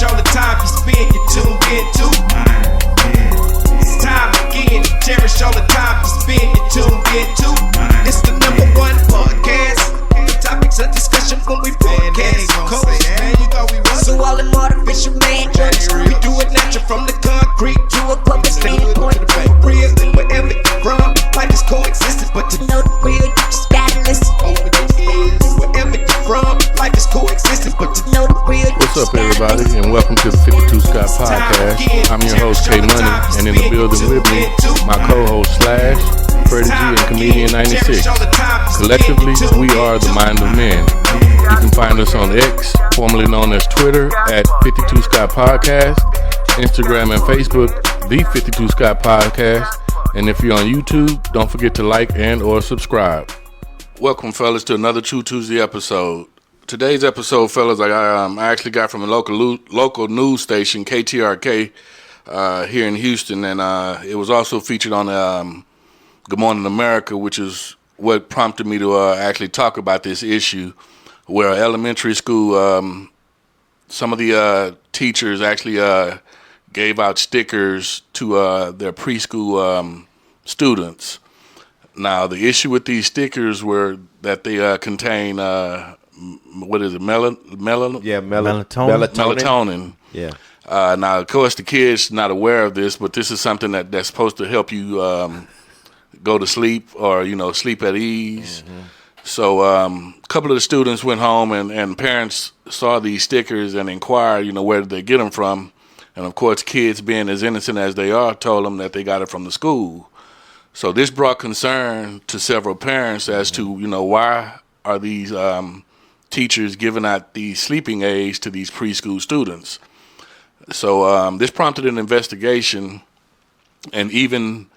cherish all the time you spend, you tuned into. It's time again to cherish all the time you spend, you tuned into. It's the number one podcast. The topics of discussion when we broadcast. So all them artificial man jokes, we do it natural from the concrete to a public standpoint. Real, wherever you're from, life is coexistence, but to know the real, you just gotta listen. Wherever you're from, life is coexistence, but to know the real. What's up, everybody, and welcome to the 52 Scott Podcast. I'm your host, K Money, and in the building with me, my co-host Slash, Freddie G, and Comedian 96. Collectively, we are the Mind of Men. You can find us on X, formerly known as Twitter, at 52 Scott Podcast, Instagram and Facebook, the 52 Scott Podcast, and if you're on YouTube, don't forget to like and or subscribe. Welcome, fellas, to another True Tuesday episode. Today's episode, fellas, I actually got from a local news station, KTRK, here in Houston, and it was also featured on Good Morning America, which is what prompted me to actually talk about this issue, where elementary school, some of the teachers actually gave out stickers to their preschool students. Now, the issue with these stickers were that they contain, what is it, melatonin. Yeah. Now, of course, the kids not aware of this, but this is something that's supposed to help you go to sleep or, sleep at ease. Mm-hmm. So a couple of the students went home and parents saw these stickers and inquired, where did they get them from? And, of course, kids being as innocent as they are told them that they got it from the school. So this brought concern to several parents as to, why are these teachers giving out these sleeping aids to these preschool students? So this prompted an investigation, and even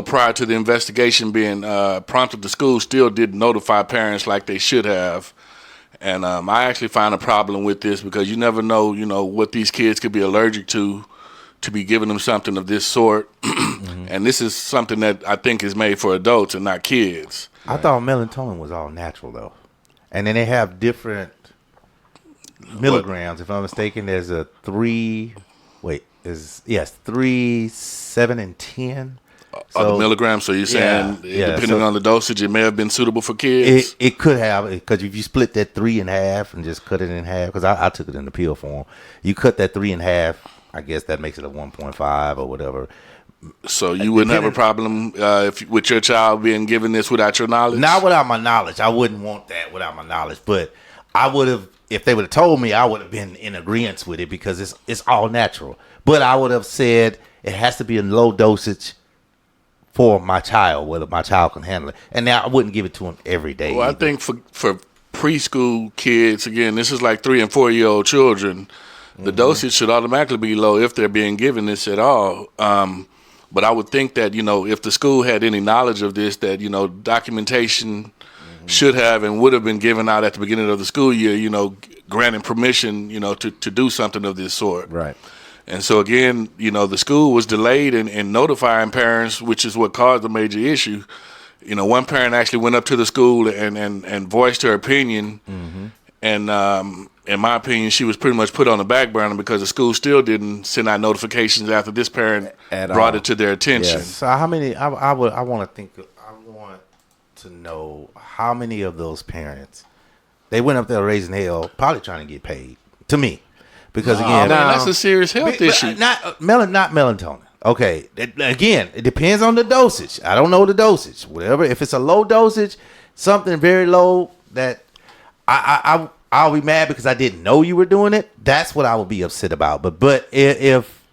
prior to the investigation being prompted, the school still didn't notify parents like they should have. And I actually find a problem with this because you never know, what these kids could be allergic to be giving them something of this sort. Mm-hmm. And this is something that I think is made for adults and not kids. I thought melatonin was all natural, though. And then they have different milligrams. If I'm mistaken, there's a 3, 7, and 10. The milligrams, so you're saying, depending on the dosage, it may have been suitable for kids? It could have, because if you split that 3 in half and just cut it in half, because I took it in the pill form, you cut that 3 in half, I guess that makes it a 1.5 or whatever. So you wouldn't have a problem with your child being given this without your knowledge? Not without my knowledge. I wouldn't want that without my knowledge, but I would have, if they would have told me, I would have been in agreement with it because it's all natural. But I would have said it has to be in low dosage for my child, whether my child can handle it. And now I wouldn't give it to him every day. Well, either. I think for preschool kids, again, this is like 3 and 4 year old children. The dosage should automatically be low if they're being given this at all. But I would think that, if the school had any knowledge of this, that, documentation should have and would have been given out at the beginning of the school year, granting permission, to do something of this sort. Right. And so, again, the school was delayed in notifying parents, which is what caused the major issue. One parent actually went up to the school and voiced her opinion. Mm-hmm. And in my opinion, she was pretty much put on the back burner because the school still didn't send out notifications after this parent brought it to their attention. Yes. So how many? I want to know how many of those parents they went up there raising hell, probably trying to get paid. To me, because again, that's a serious health issue. Not melatonin. Okay, again, it depends on the dosage. I don't know the dosage. Whatever. If it's a low dosage, something very low that I'll be mad because I didn't know you were doing it. That's what I would be upset about. But if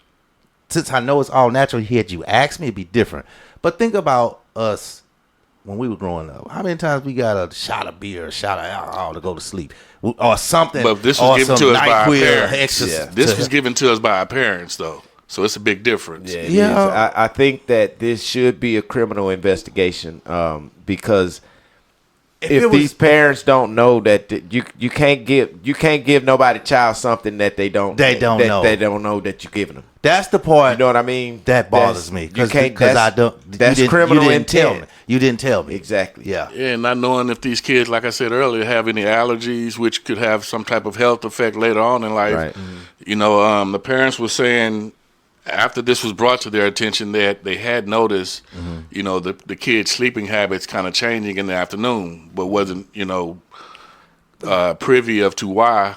since I know it's all natural, had you asked me, it'd be different. But think about us when we were growing up. How many times we got a shot of beer, a shot of alcohol to go to sleep, or something? But this was given to us by our parents. This was given to us by our parents, though. So it's a big difference. Yeah, it is. I think that this should be a criminal investigation because if these parents don't know that you can't give nobody child something that they don't know that you're giving them. That's the part. You know what I mean? That bothers me because I don't. That's criminal intent. You didn't tell me Exactly. Yeah, and not knowing if these kids, like I said earlier, have any allergies, which could have some type of health effect later on in life. Right. You know, the parents were saying after this was brought to their attention that they had noticed, you know, the kids' sleeping habits kind of changing in the afternoon, but wasn't, you know, privy to why,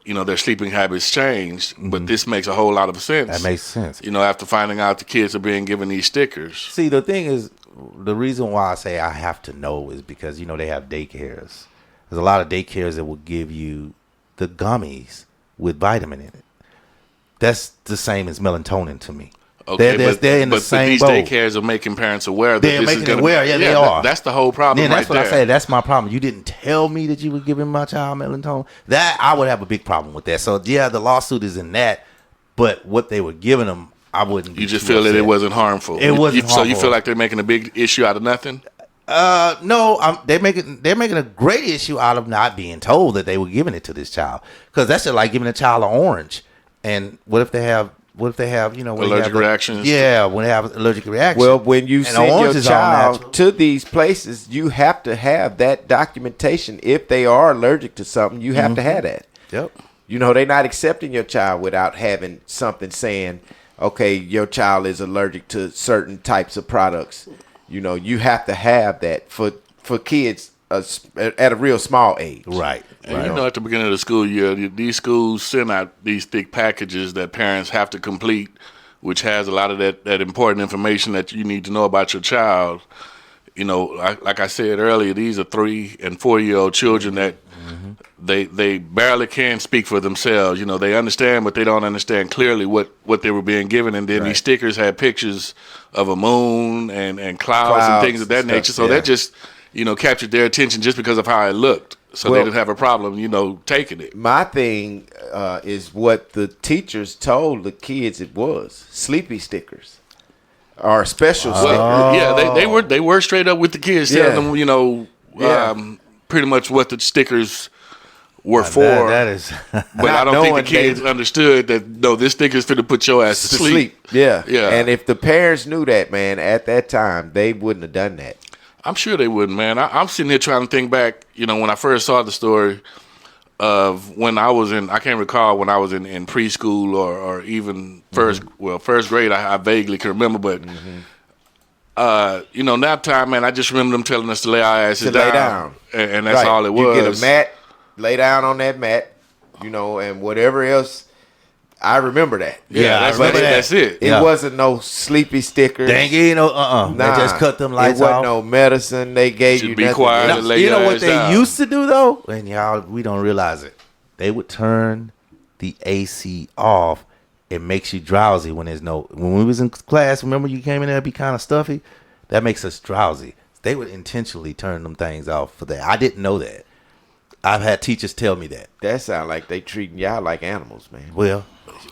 you know, their sleeping habits changed. But this makes a whole lot of sense. That makes sense. You know, after finding out the kids are being given these stickers. See, the thing is, the reason why I say I have to know is because, you know, they have daycares. There's a lot of daycares that will give you the gummies with vitamin in it. That's the same as melatonin to me. Okay, they're in the same boat. But these daycares are making parents aware that they're this making is going to aware. Yeah, they are. That's the whole problem. Then that's right what there. I say. That's my problem. You didn't tell me that you were giving my child melatonin. That I would have a big problem with that. So yeah, the lawsuit is in that, but what they were giving them, I wouldn't. You just feel that it wasn't harmful. It wasn't harmful. So you feel like they're making a big issue out of nothing? No, they're making a great issue out of not being told that they were giving it to this child, because that's just like giving a child an orange. And what if they have you know, allergic reactions? Yeah, when they have allergic reactions. Well, when you send your child to these places, you have to have that documentation. If they are allergic to something, you have to have that. Yep. You know, they're not accepting your child without having something saying, okay, your child is allergic to certain types of products. You know, you have to have that for kids at a real small age. Right. And you know, at the beginning of the school year, these schools send out these thick packages that parents have to complete, which has a lot of that important information that you need to know about your child. You know, like I said earlier, these are 3 and 4-year-old children that they barely can speak for themselves. You know, they understand, but they don't understand clearly what they were being given. And then these stickers had pictures of a moon and clouds and things of that nature. So that just, you know, captured their attention just because of how it looked. So they didn't have a problem, you know, taking it. My thing is what the teachers told the kids it was. Sleepy stickers. Or special stickers. Yeah, they were straight up with the kids, telling them, you know, pretty much what the stickers were for. That is. But I don't think the kids understood that, no, this sticker's finna put your ass to sleep. Yeah. Yeah. And if the parents knew that, man, at that time, they wouldn't have done that. I'm sure they wouldn't, man. I'm sitting here trying to think back, you know, when I first saw the story of when I was I can't recall when I was in preschool or even first grade, I vaguely can remember, but, you know, nap time, man, I just remember them telling us to lay our asses down. And that's all it was. You get a mat, lay down on that mat, you know, and whatever else. I remember that. Yeah, that's it. It wasn't no sleepy stickers. They ain't gave no, They just cut them lights off. It wasn't no medicine. They gave you be nothing. quiet and lay you your know what ass they down. used to do though? And y'all, we don't realize it. They would turn the AC off. It makes you drowsy when we was in class. Remember you came in there, it'd be kind of stuffy. That makes us drowsy. They would intentionally turn them things off for that. I didn't know that. I've had teachers tell me that. That sound like they treating y'all like animals, man. Well,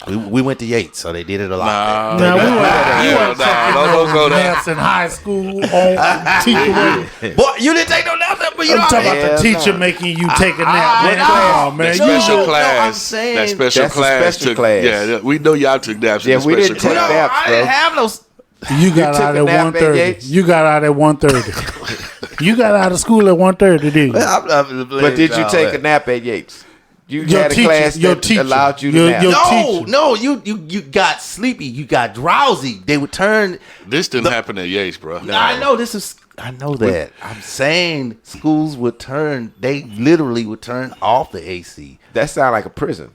we went to Yates, so they did it a lot. Now we weren't taking no naps in high school on teacher. Boy, you didn't take no naps, but you know I'm talking about the teacher making you take a nap. Come on, man. Special class. No, I'm saying that special that's class. a special class. Yeah, we know y'all took naps in Yeah, the we special didn't take class. naps, I didn't have those. You got took out a at nap at 1:30. Yates? You got out at 1:30. You got out of school at 1:30, didn't you? But did you take a nap at Yates? You Your had a teacher- class your that teacher- allowed you to your- nap. your- No, teacher. no, you got sleepy, you got drowsy. They would turn. This didn't happen at Yates, bro. I know this is. I know that. I'm saying schools would turn. They literally would turn off the AC. That sound like a prison.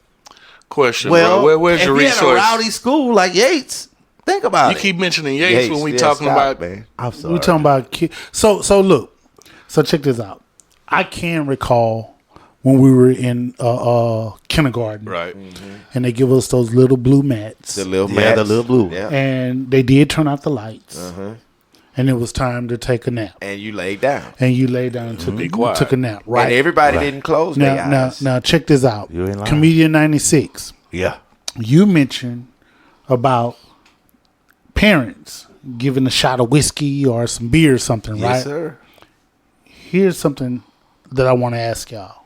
Question, Well, bro. Where's if your you had a resource? rowdy school like Yates, think about You it. keep mentioning Yates when we yeah, talking stop, about. man. I'm sorry. We talking about kids. So look. So check this out. I can recall when we were in kindergarten, Right. and they give us those little blue mats, The little Yeah, mats. the little blue. Yeah. and they did turn out the lights, and it was time to take a nap. And you laid down. And you lay down and quiet. took a nap, right? And everybody didn't close their now, eyes. now, check this out. You ain't lying. Comedian 96. Yeah. You mentioned about parents giving a shot of whiskey or some beer or something, right? Yes, sir. Here's something that I want to ask y'all.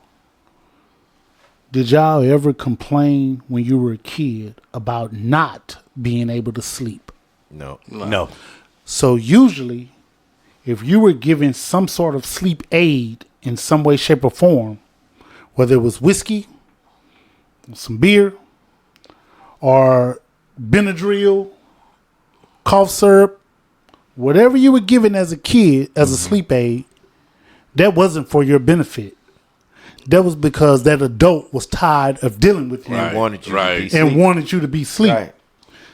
Did y'all ever complain when you were a kid about not being able to sleep? No. No. So usually, if you were given some sort of sleep aid in some way, shape, or form, whether it was whiskey, some beer, or Benadryl, cough syrup, whatever you were given as a kid as a sleep aid, that wasn't for your benefit. That was because that adult was tired of dealing with you And wanted you to be and asleep. wanted you to be asleep. Right.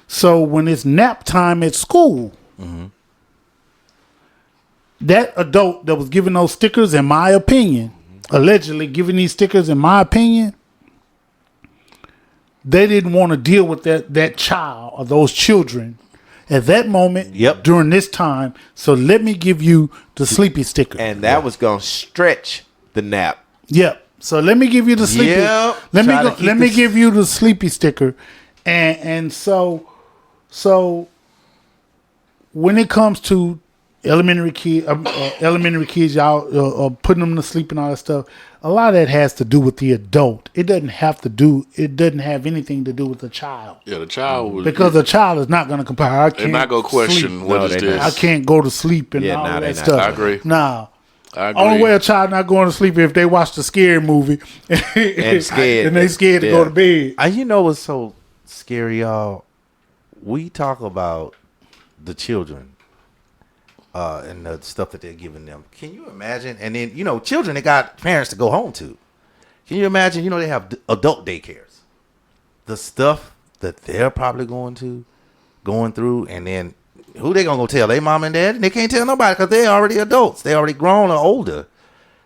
So when it's nap time at school, that adult that was giving those stickers, in my opinion, allegedly giving these stickers, in my opinion, they didn't want to deal with that child or those children at that moment during this time. So let me give you the sleepy sticker. And that was going to stretch the nap. Yep. So let me give you the sleepy. Yep. Let me give you the sleepy sticker, and so when it comes to elementary kids, y'all putting them to sleep and all that stuff, a lot of that has to do with the adult. It doesn't have anything to do with the child. Yeah, the child was Because the child is not going to compare. I they're can't not gonna question sleep. what No, is they this. not. I can't go to sleep and Yeah, all nah, they that not. stuff. I agree. Nah. I agree. Only way a child not going to sleep if they watch the scary movie And scared. and they scared to Yeah. go to bed. You know what's so scary, y'all? We talk about the children and the stuff that they're giving them. Can you imagine? And then, children, they got parents to go home to. Can you imagine? They have adult daycares. The stuff that they're probably going through, and then who they going to go tell? They mom and dad? And they can't tell nobody because they're already adults. They already grown or older.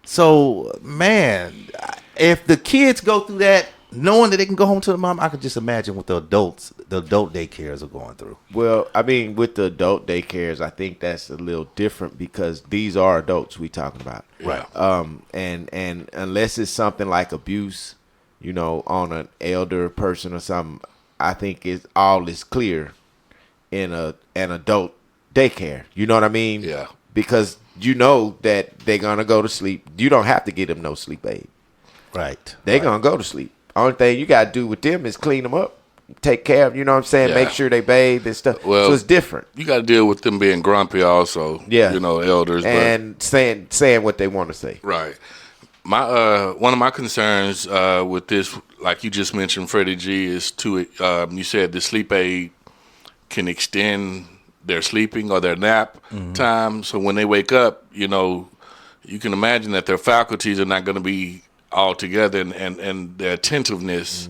So, man, if the kids go through that, knowing that they can go home to the mom, I could just imagine what the adult daycares are going through. Well, I mean, with the adult daycares, I think that's a little different because these are adults we talking about. Right. And unless it's something like abuse, on an elder person or something, I think all is clear in an adult daycare. You know what I mean? Yeah. Because you know that they're gonna go to sleep. You don't have to get them no sleep aid. Right. They're gonna go to sleep. Only thing you gotta do with them is clean them up, take care of. You know what I'm saying? Yeah. Make sure they bathe and stuff. Well, so it's different. You got to deal with them being grumpy also. Yeah. Elders. And saying what they want to say. Right. My one of my concerns with this, like you just mentioned, Freddie G, is you said the sleep aid can extend their sleeping or their nap time. So when they wake up, you can imagine that their faculties are not going to be all together, and their attentiveness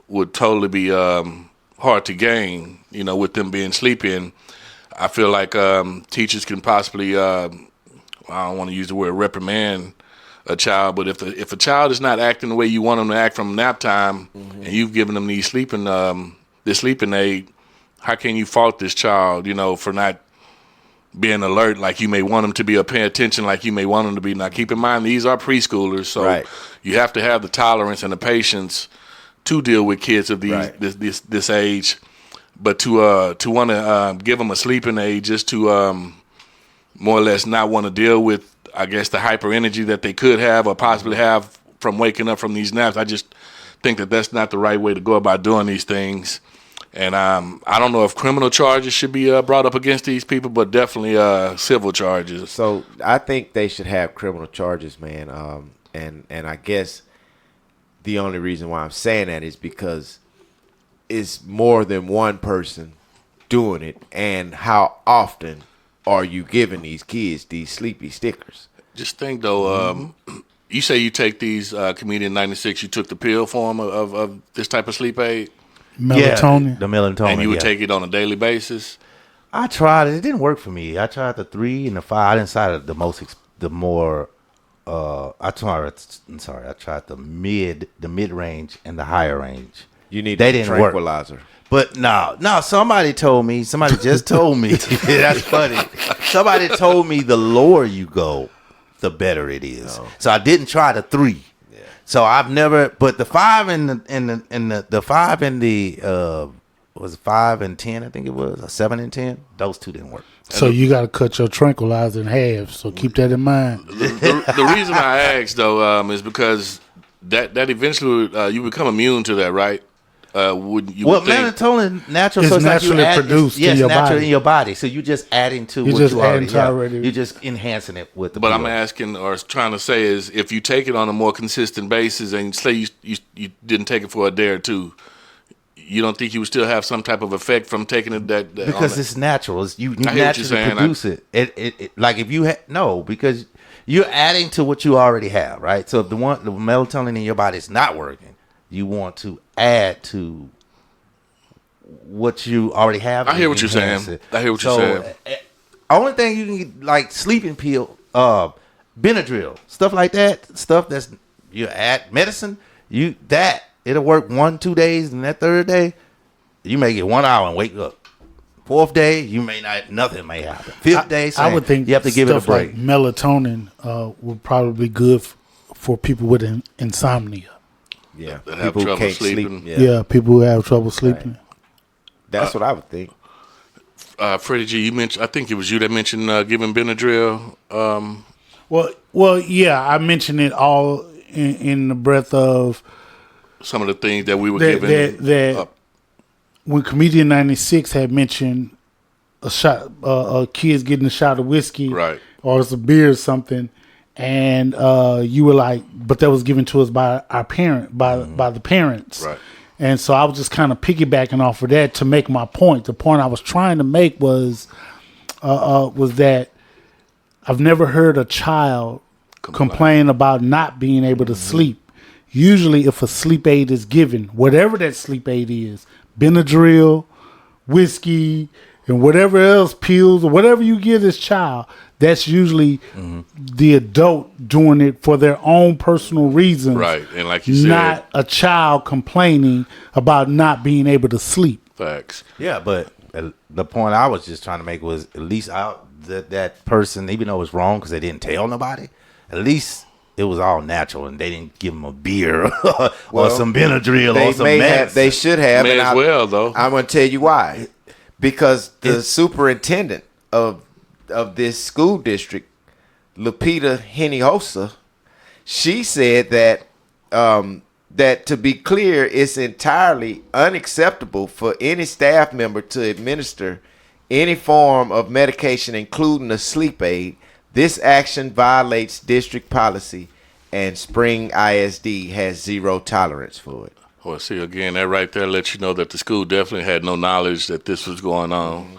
would totally be hard to gain. With them being sleeping, I feel like teachers can possibly I don't want to use the word reprimand a child, but if a child is not acting the way you want them to act from nap time, and you've given them these sleeping aid, how can you fault this child, for not being alert like you may want them to be, or paying attention like you may want them to be? Now, keep in mind, these are preschoolers, so Right. you have to have the tolerance and the patience to deal with kids of this age. But to want to give them a sleeping aid just to more or less not want to deal with, I guess, the hyper energy that they could have or possibly have from waking up from these naps, I just think that that's not the right way to go about doing these things. And I don't know if criminal charges should be brought up against these people, but definitely civil charges. So I think they should have criminal charges, man. And I guess the only reason why I'm saying that is because it's more than one person doing it. And how often are you giving these kids these sleepy stickers? Just think, though, you say you take these Comedian 96, you took the pill form of this type of sleep aid? Melatonin. Yeah, the melatonin. And you would take it on a daily basis? I tried it. It didn't work for me. I tried the 3 and the 5. I didn't try the more. I tried the mid range and the higher range. You need They a didn't work. tranquilizer. But no, somebody just told me. That's funny. Somebody told me the lower you go, the better it is. No. So I didn't try the 3. So I've never, but the 5 and the 5 and the was 5 and 10, I think it was, or 7 and 10. Those two didn't work. So you got to cut your tranquilizer in half. So keep that in mind. The reason I asked though is because that eventually you become immune to that, right? Would you? Well, would think, melatonin natural, It's so it's naturally like you add, produced yes, in your natural body. in your body. So you're just adding to You're what just you adding already to have. already. You're just enhancing it with the. but I'm pill. asking or trying to say is if you take it on a more consistent basis and say you didn't take it for a day or two, you don't think you would still have some type of effect from taking it that Because it's natural. It's, you I hear what naturally you're saying. produce it. It like if you no, because you're adding to what you already have, right? So if the melatonin in your body is not working, you want to add to what you already have. I hear what you're enhance saying. it. I hear what you're saying. Only thing you can get, like sleeping pill, Benadryl, stuff like that, stuff that's you add medicine, it'll work 1-2 days, and that third day, you may get 1 hour and wake up. Fourth day, you may not, nothing may happen. Fifth day, I would think you have to give it a stuff break. like melatonin would probably be good for people with insomnia. Yeah, That have trouble sleeping. Yeah, people who have trouble sleeping. That's what I would think. Freddie G, you mentioned. I think it was you that mentioned giving Benadryl. Well, yeah, I mentioned it all in the breath of Some of the things that we were that, giving. that when Comedian 96 had mentioned a shot, kids getting a shot of whiskey, Right. or some beer or something, and you were like, but that was given to us by our parent, by the parents, Right. And so I was just kind of piggybacking off of that to make my point. The point I was trying to make was that I've never heard a child complain about not being able to sleep. Usually, if a sleep aid is given, whatever that sleep aid is, Benadryl, whiskey, and whatever else, pills, or whatever you give this child, that's usually the adult doing it for their own personal reasons. Right, and like you said, not a child complaining about not being able to sleep. facts. Yeah, but the point I was just trying to make was at least that person, even though it was wrong because they didn't tell nobody, at least it was all natural and they didn't give them a beer or some Benadryl or some medicine. They should have. May and as well, though. I'm going to tell you why. Because the superintendent of this school district, Lupita Hinojosa, she said that that to be clear, it's entirely unacceptable for any staff member to administer any form of medication, including a sleep aid. This action violates district policy, and Spring ISD has zero tolerance for it. Well, see, again, that right there lets you know that the school definitely had no knowledge that this was going on.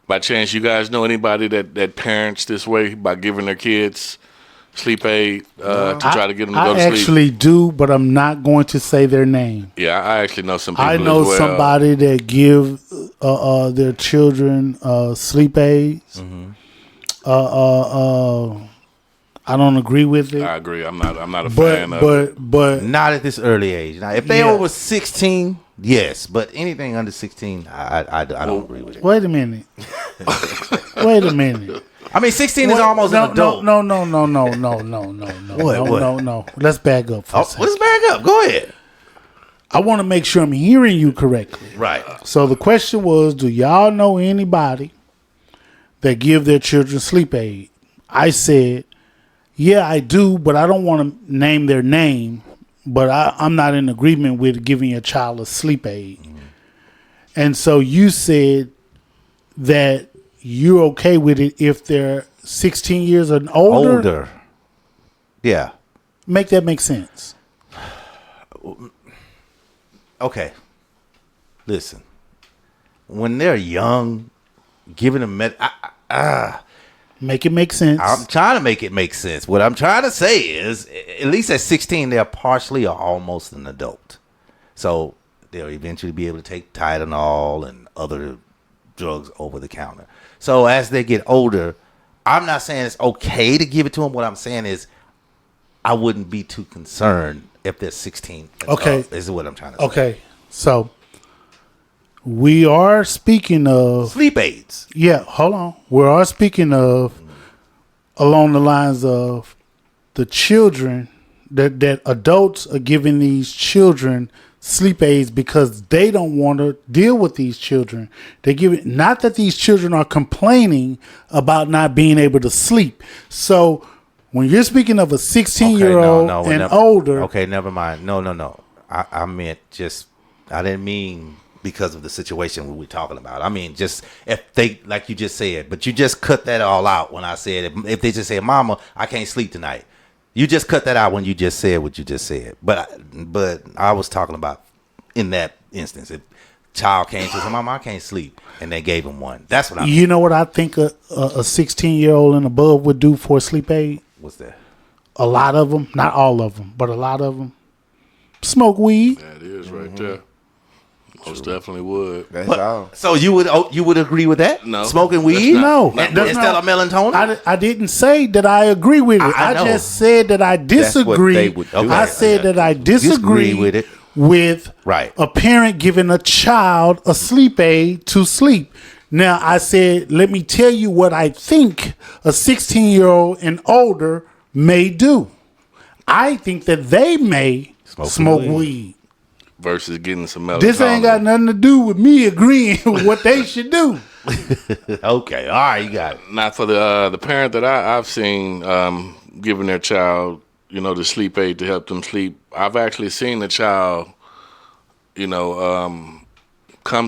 By chance, you guys know anybody that parents this way by giving their kids sleep aid to try to get them to go to I sleep? actually do, but I'm not going to say their name. Yeah, I actually know some people I know as well. somebody that give their children sleep aids. I don't agree with it. I agree. I'm not a fan of it. But Not at this early age. Now, if they Yeah. over 16, yes, but anything under 16, I don't agree with it. wait a minute. Wait a minute. I mean, 16 is almost an adult. No. What? No. Let's back up for a second. Let's back up. Go ahead. I want to make sure I'm hearing you correctly. Right. So the question was, do y'all know anybody that give their children sleep aid? I said, yeah, I do, but I don't want to name their name. But I'm not in agreement with giving a child a sleep aid. And so you said that you're okay with it if they're 16 years and older. Older. Yeah. Make that make sense. Okay. Listen. When they're young, giving them Make it make sense. I'm trying to make it make sense. What I'm trying to say is, at least at 16, they're partially or almost an adult. So they'll eventually be able to take Tylenol and other drugs over the counter. So as they get older, I'm not saying it's okay to give it to them. What I'm saying is I wouldn't be too concerned if they're 16. Okay. Is what I'm trying to say. Okay. So we are speaking of Sleep aids. Yeah, hold on. We are speaking of along the lines of the children that adults are giving these children sleep aids because they don't want to deal with these children. They give it, not that these children are complaining about not being able to sleep. So when you're speaking of a 16-year-old and older, okay, never mind. No. I meant just, I didn't mean because of the situation we were talking about. I mean, just if they, like you just said, but you just cut that all out when I said, if they just say, Mama, I can't sleep tonight. You just cut that out when you just said what you just said. But I was talking about in that instance, if child came to say, Mama, I can't sleep, and they gave him one. That's what I mean. You know what I think a 16-year-old and above would do for a sleep aid? What's that? A lot of them, not all of them, but a lot of them, smoke weed. That is right there. Most definitely would. That's all. So you would agree with that? No. Smoking weed? No. Instead of melatonin? I didn't say that I agree with it. I know. just said that I disagree. they would do. I said that I disagree with it. with Right. a parent giving a child a sleep aid to sleep. Now, I said, let me tell you what I think a 16-year-old and older may do. I think that they may smoke weed. Versus getting some melatonin. This ain't got nothing to do with me agreeing with what they should do. Okay, all right, you got it. Not for the parent that I've seen giving their child, the sleep aid to help them sleep. I've actually seen the child, come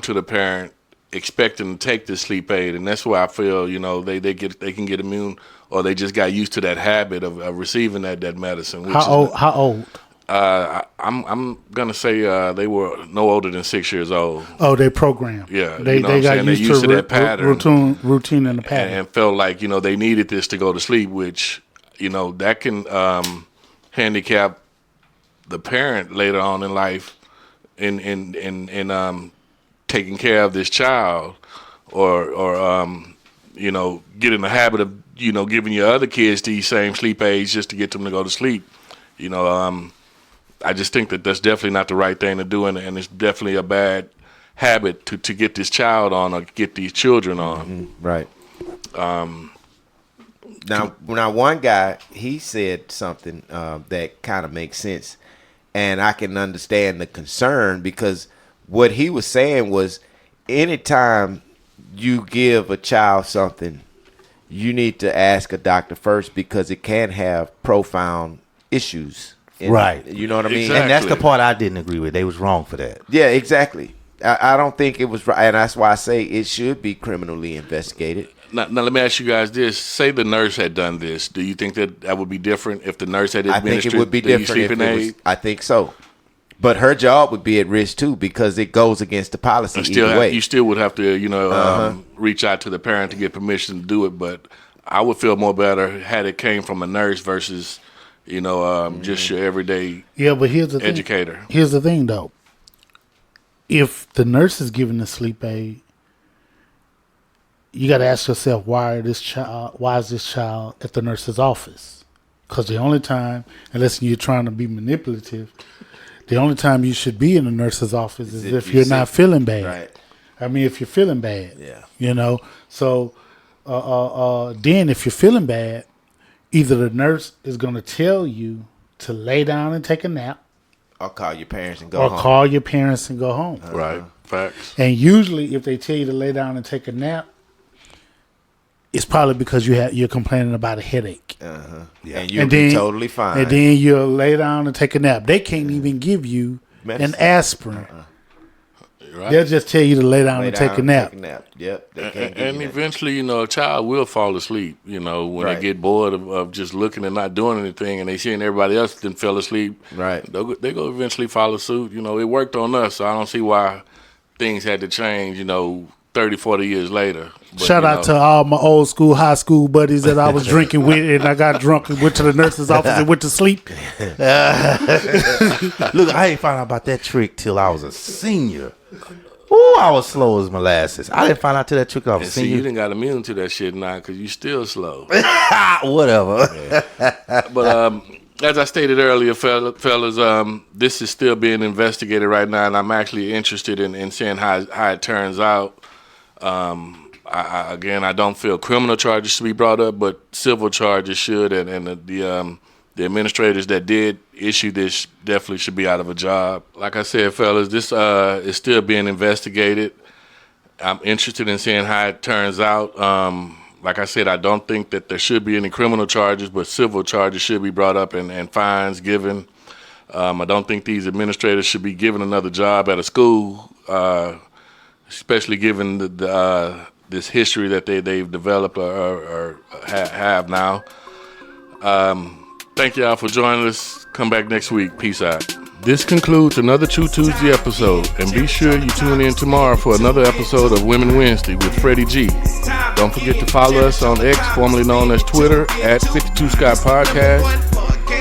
to the parent expecting to take the sleep aid, and that's where I feel, they can get immune, or they just got used to that habit of receiving that medicine. Which How old? I'm gonna say they were no older than 6 years old. Oh, they programmed. Yeah, they got used to that pattern, routine in the pattern, and felt like they needed this to go to sleep, which that can handicap the parent later on in life in taking care of this child, or get in the habit of giving your other kids these same sleep aids just to get them to go to sleep. I just think that that's definitely not the right thing to do, and it's definitely a bad habit to get this child on or get these children on. Right. Now, one guy, he said something that kind of makes sense, and I can understand the concern, because what he was saying was, anytime you give a child something, you need to ask a doctor first, because it can have profound issues. Right. You know what I mean? Exactly. And that's the part I didn't agree with. They was wrong for that. Yeah, exactly. I don't think it was right, and that's why I say it should be criminally investigated. Now let me ask you guys this. Say the nurse had done this. Do you think that would be different if the nurse had administered I think it would be different if sleeping it was, aid? I think so. But her job would be at risk too, because it goes against the policy either way. You still would have to, reach out to the parent to get permission to do it. But I would feel more better had it came from a nurse versus, just your everyday but here's the educator. thing. Here's the thing, though. If the nurse is giving the sleep aid, you got to ask yourself, why is this child at the nurse's office? Because the only time, unless you're trying to be manipulative, the only time you should be in the nurse's office is if you're not feeling bad. Right. I mean, if you're feeling bad. Yeah. So then if you're feeling bad, either the nurse is going to tell you to lay down and take a nap, Or call your parents and go home. call your parents and go home. Right. Facts. And usually, if they tell you to lay down and take a nap, it's probably because you're complaining about a headache. Yeah. And you'll be totally fine. And then you'll lay down and take a nap. They can't even give you an aspirin. Right. They'll just tell you to lay down and take a nap. Yep. They can't give And you that. eventually, a child will fall asleep, when Right. they get bored of just looking and not doing anything, and they seeing everybody else then fell asleep. Right. They go eventually follow suit. It worked on us, so I don't see why things had to change, 30, 40 years later. But, Shout out to all my old school, high school buddies that I was drinking with, and I got drunk and went to the nurse's office and went to sleep. Look, I ain't found out about that trick till I was a senior. Ooh, I was slow as molasses. I didn't find out till that trick I was And a see, senior. you didn't got immune to that shit now because you still slow. Whatever. But as I stated earlier, fellas, this is still being investigated right now, and I'm actually interested in seeing how it turns out. I don't feel criminal charges should be brought up, but civil charges should, and the the administrators that did issue this definitely should be out of a job. Like I said, fellas, this is still being investigated. I'm interested in seeing how it turns out. Like I said, I don't think that there should be any criminal charges, but civil charges should be brought up and fines given. I don't think these administrators should be given another job at a school, especially given this history that they've developed or have now. Thank y'all for joining us. Come back next week. Peace out. This concludes another True Tuesday episode, and be sure you tune in tomorrow for another episode of Women Wednesday with Freddie G. Don't forget to follow us on X, formerly known as Twitter, at 52 Scott Podcast,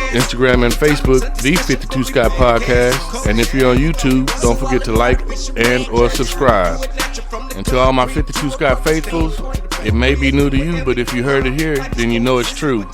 Instagram and Facebook, The 52 Scott Podcast, and if you're on YouTube, don't forget to like and or subscribe. And to all my 52 Scott faithfuls, it may be new to you, but if you heard it here, then you know it's true.